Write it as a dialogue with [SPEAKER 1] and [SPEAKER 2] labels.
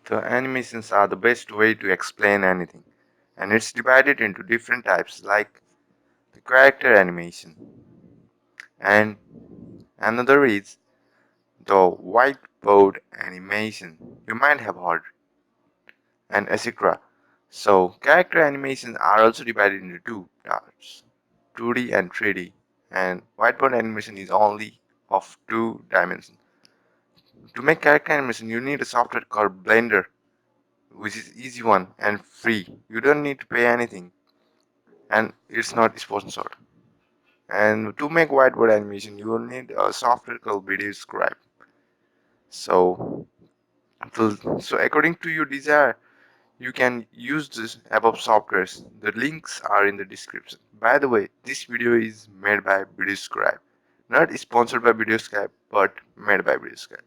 [SPEAKER 1] The animations are the best way to explain anything, and it's divided into different types like the character animation, and another is the whiteboard animation. You might have heard, and etc. So, character animations are also divided into two parts, 2D and 3D, and whiteboard animation is only of two dimensions. To make character animation, you need a software called Blender, which is easy one and free. You don't need to pay anything, and it's not sponsored. And to make whiteboard animation, you will need a software called Video Scribe. So, so according to your desire, you can use this above softwares. The links are in the description. By the way, this video is made by Video Scribe, not sponsored by Video Scribe, but made by Video Scribe.